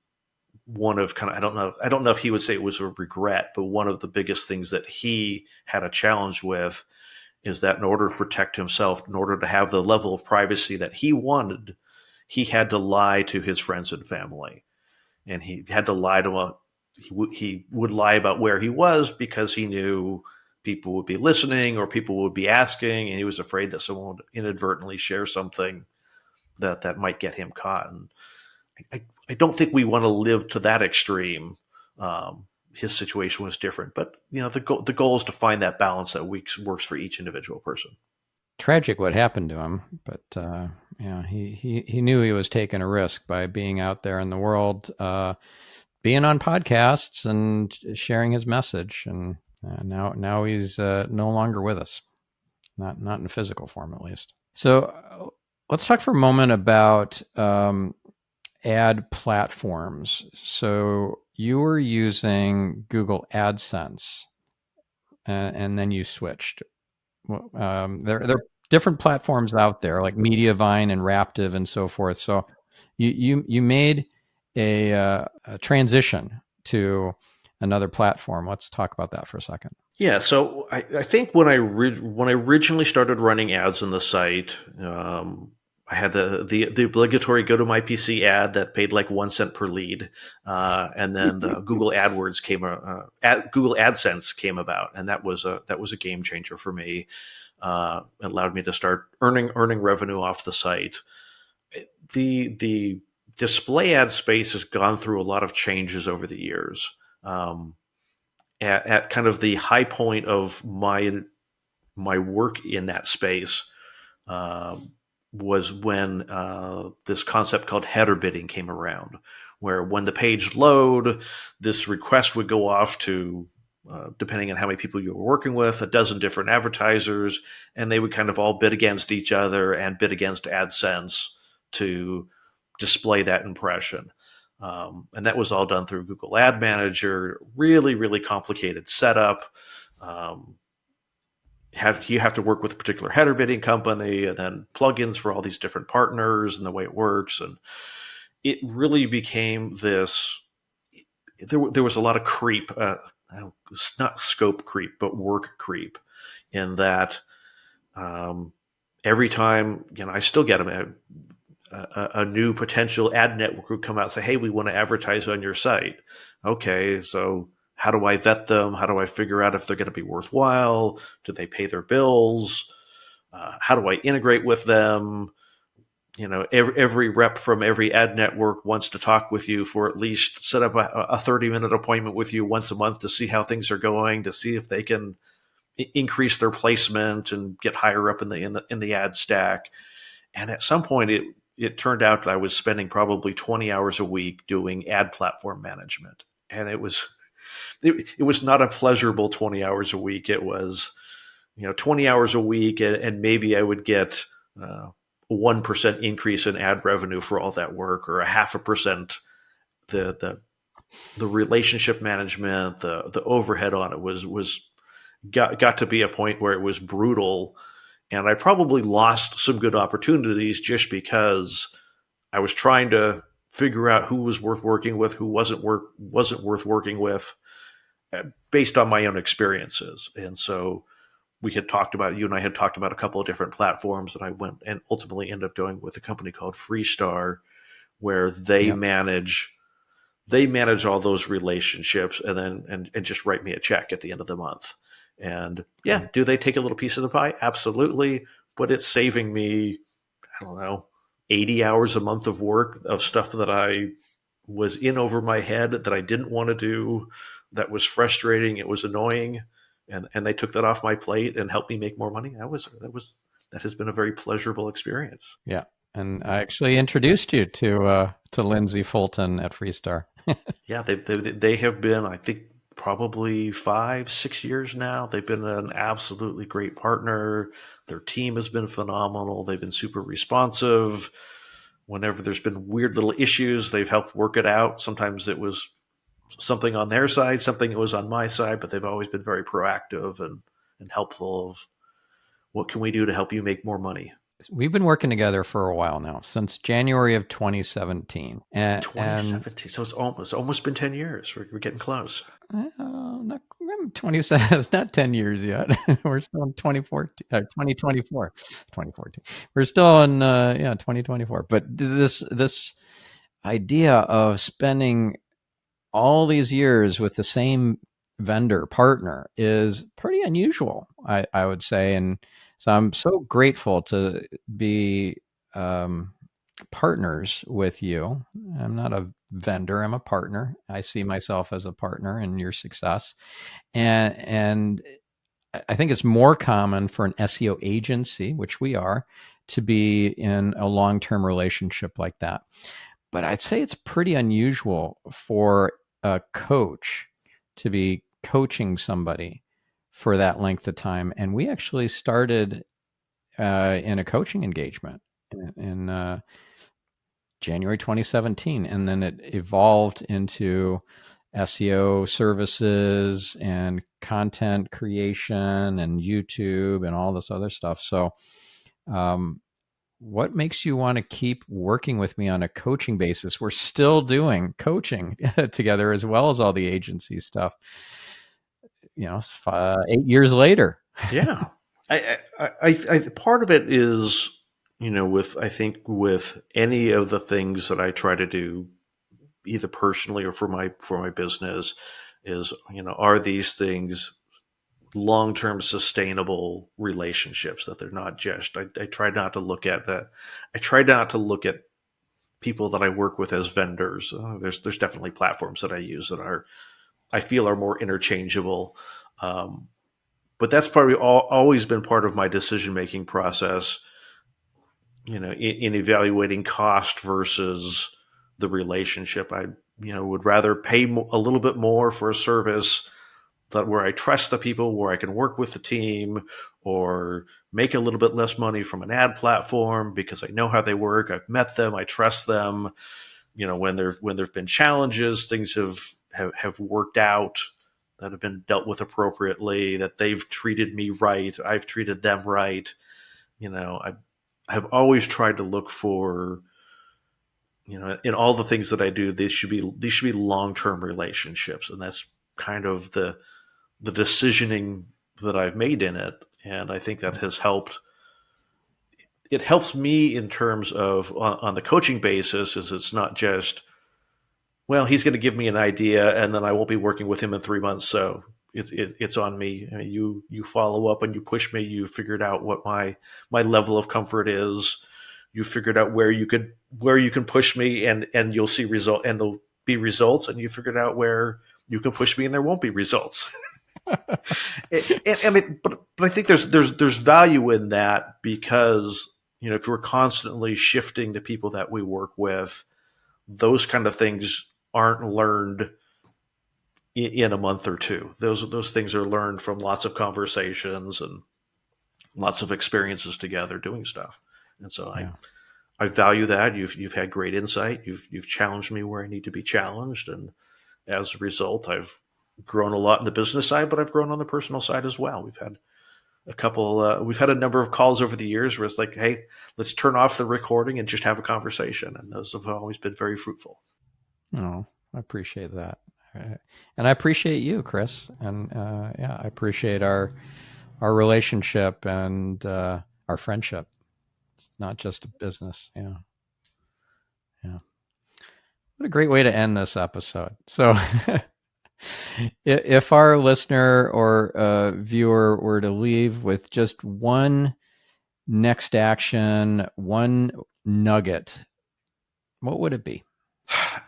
S1: one of kind of I don't know if he would say it was a regret, but one of the biggest things that he had a challenge with is that in order to protect himself, in order to have the level of privacy that he wanted, he had to lie to his friends and family. And he had to lie to he would lie about where he was because he knew people would be listening or people would be asking, and he was afraid that someone would inadvertently share something that might get him caught. And I don't think we want to live to that extreme. His situation was different, but the goal is to find that balance that works for each individual person.
S2: Tragic what happened to him, but yeah, he knew he was taking a risk by being out there in the world, being on podcasts and sharing his message. And now he's no longer with us, not in physical form at least. So let's talk for a moment about ad platforms. So you were using Google AdSense, and then you switched. There are different platforms out there like Mediavine and Raptive and so forth. So you made a transition to another platform. Let's talk about that for a second.
S1: Yeah, so I think when I originally started running ads on the site, I had the obligatory go to my PC ad that paid like 1 cent per lead, and then the Google AdWords Google AdSense came about, and that was a game changer for me. It allowed me to start earning revenue off the site. The display ad space has gone through a lot of changes over the years. At kind of the high point of my work in that space uh, was when this concept called header bidding came around, where when the page load, this request would go off to depending on how many people you were working with, a dozen different advertisers, and they would kind of all bid against each other and bid against AdSense to display that impression. And that was all done through Google Ad Manager. Really, really complicated setup. Um, you have to work with a particular header bidding company, and then plugins for all these different partners, and the way it works. And it really became this. There was a lot of creep. Not scope creep, but work creep, in that every time I still get them. A new potential ad network would come out and say, "Hey, we want to advertise on your site." Okay, so how do I vet them? How do I figure out if they're going to be worthwhile? Do they pay their bills? How do I integrate with them? Every rep from every ad network wants to talk with you for at least set up a 30-minute appointment with you once a month to see how things are going, to see if they can increase their placement and get higher up in the ad stack. And at some point, it turned out that I was spending probably 20 hours a week doing ad platform management, and it was not a pleasurable 20 hours a week. It was 20 hours a week, and maybe I would get a 1% increase in ad revenue for all that work, or a 0.5%. The relationship management, the overhead on it was got to be a point where it was brutal. And I probably lost some good opportunities just because I was trying to figure out who was worth working with, who wasn't worth working with, based on my own experiences. And so you and I had talked about a couple of different platforms that I went and ultimately ended up going with a company called Freestar, where
S2: Yep.
S1: they manage all those relationships, and then and just write me a check at the end of the month. And yeah,
S2: Right.
S1: do they take a little piece of the pie? Absolutely. But it's saving me, I don't know, 80 hours a month of work, of stuff that I was in over my head, that I didn't want to do, that was frustrating, it was annoying. And they took that off my plate and helped me make more money. That has been a very pleasurable experience.
S2: Yeah. And I actually introduced you to Lindsay Fulton at Freestar.
S1: Yeah, they have been, I think, probably 5, 6 years now. They've been an absolutely great partner. Their team has been phenomenal. They've been super responsive. Whenever there's been weird little issues, they've helped work it out. Sometimes it was something on their side, something that was on my side, but they've always been very proactive and helpful of what can we do to help you make more money.
S2: We've been working together for a while now, since January of 2017. And
S1: 2017, so it's almost been 10 years. We're getting close.
S2: not 27. It's not 10 years yet. We're still in 2014, 2024, 2014. We're still in 2024. But this idea of spending all these years with the same vendor partner is pretty unusual, I would say. And so I'm so grateful to be partners with you. I'm not a vendor, I'm a partner. I see myself as a partner in your success. And I think it's more common for an SEO agency, which we are, to be in a long-term relationship like that. But I'd say it's pretty unusual for a coach to be coaching somebody for that length of time. And we actually started in a coaching engagement in January 2017, and then it evolved into SEO services and content creation and YouTube and all this other stuff. So um, what makes you want to keep working with me on a coaching basis? We're still doing coaching together as well as all the agency stuff. 8 years later.
S1: Yeah. I part of it is, I think with any of the things that I try to do, either personally or for my business, is, are these things long-term sustainable relationships, that they're not just, I try not to look at people that I work with as vendors. There's definitely platforms that I use that I feel are more interchangeable. But that's probably always been part of my decision making process. In evaluating cost versus the relationship, I would rather pay a little bit more for a service that where I trust the people, where I can work with the team, or make a little bit less money from an ad platform because I know how they work. I've met them. I trust them. When there've been challenges, things have worked out, that have been dealt with appropriately, that they've treated me right, I've treated them right. I've always tried to look for, in all the things that I do, these should be long-term relationships, and that's kind of the decisioning that I've made in it. And I think that has helped. It helps me in terms of on the coaching basis, is it's not just, well, he's going to give me an idea and then I won't be working with him in 3 months. So it's on me. I mean, you follow up and you push me. You figured out what my level of comfort is. You figured out where you can push me, and you'll see result, and there'll be results. And you figured out where you can push me and there won't be results. But I think there's value in that, because if we're constantly shifting the people that we work with, those kind of things aren't learned in a month or two. Those things are learned from lots of conversations and lots of experiences together doing stuff. And so
S2: Yeah.
S1: I value that. You've had great insight. You've challenged me where I need to be challenged, and as a result, I've grown a lot in the business side, but I've grown on the personal side as well. We've had a number of calls over the years where it's like, hey, let's turn off the recording and just have a conversation. And those have always been very fruitful.
S2: Oh, I appreciate that. And I appreciate you, Chris. And I appreciate our relationship and our friendship. It's not just a business. Yeah. Yeah. What a great way to end this episode. So if our listener or viewer were to leave with just one next action, one nugget, what would it be?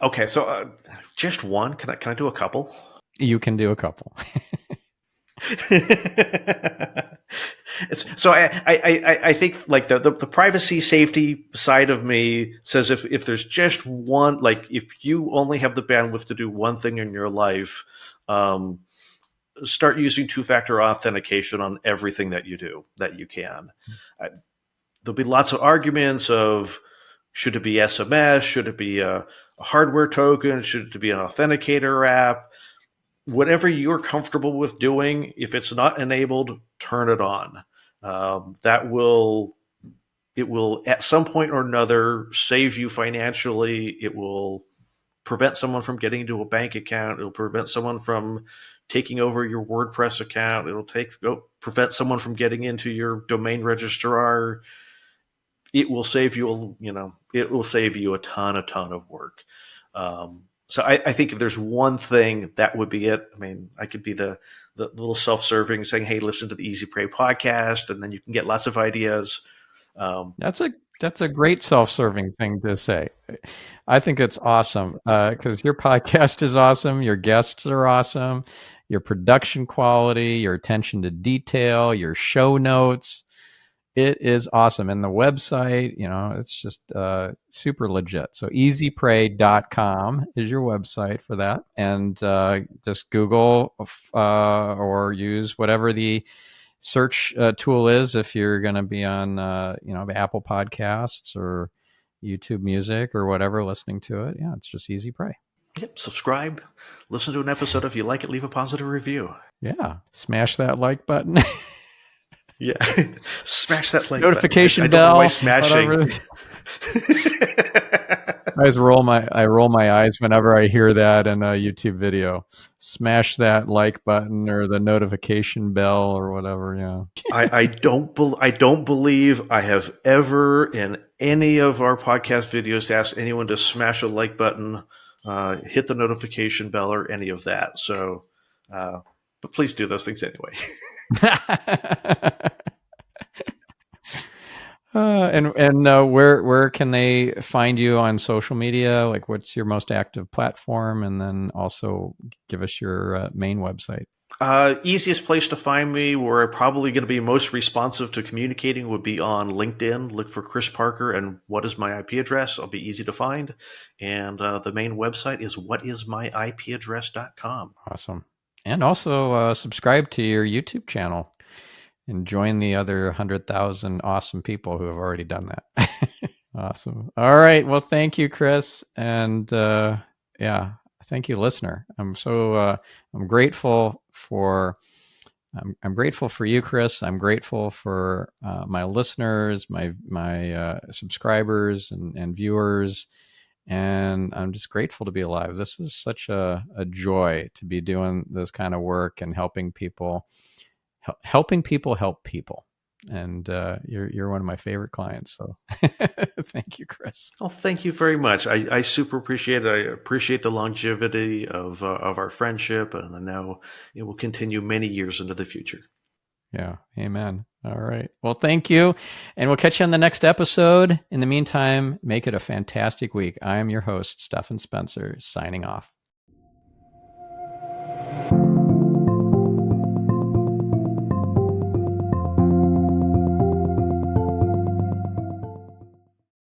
S1: Okay, so just one. Can I do a couple?
S2: You can do a couple.
S1: So I think like the privacy safety side of me says, if there's just one, like if you only have the bandwidth to do one thing in your life, start using two-factor authentication on everything that you do that you can. There'll be lots of arguments of, should it be SMS? Should it be a hardware token? Should it be an authenticator app? Whatever you're comfortable with doing, if it's not enabled, turn it on. It will at some point or another save you financially. It will prevent someone from getting into a bank account. It'll prevent someone from taking over your WordPress account. Prevent someone from getting into your domain registrar. It will save you, it will save you a ton of work. So I think if there's one thing, that would be it. I mean, I could be the little self-serving saying, hey, listen to the Easy Pray podcast, and then you can get lots of ideas.
S2: That's a great self-serving thing to say. I think it's awesome because your podcast is awesome. Your guests are awesome. Your production quality, your attention to detail, your show notes. It is awesome. And the website, it's just super legit. So easypray.com is your website for that. And just Google or use whatever the search tool is if you're going to be on, Apple Podcasts or YouTube Music or whatever, listening to it. Yeah, it's just Easy Pray.
S1: Yep, subscribe, listen to an episode. If you like it, leave a positive review.
S2: Yeah, smash that like button.
S1: Yeah. Smash that like button.
S2: Notification
S1: I don't know why
S2: bell,
S1: smashing.
S2: whatever. I roll my eyes whenever I hear that in a YouTube video. Smash that like button or the notification bell or whatever. Yeah.
S1: I don't believe I have ever in any of our podcast videos asked anyone to smash a like button, hit the notification bell, or any of that. So, but please do those things anyway.
S2: Where can they find you on social media? Like, what's your most active platform? And then also give us your main website.
S1: Easiest place to find me, where I'm probably going to be most responsive to communicating, would be on LinkedIn. Look for Chris Parker and what is my IP address. I'll be easy to find. And the main website is whatismyipaddress.com.
S2: Awesome. And also subscribe to your YouTube channel and join the other 100,000 awesome people who have already done that. Awesome. All right. Well, thank you, Chris. And yeah, thank you, listener. I'm grateful for I'm grateful for you, Chris. I'm grateful for my listeners, my subscribers and viewers, and I'm just grateful to be alive. This is such a joy to be doing this kind of work and helping people help people. And you're one of my favorite clients. So thank you, Chris.
S1: Well, thank you very much. I super appreciate it. I appreciate the longevity of our friendship, and I know it will continue many years into the future.
S2: Yeah. Amen. All right. Well, thank you. And we'll catch you on the next episode. In the meantime, make it a fantastic week. I am your host, Stephan Spencer, signing off.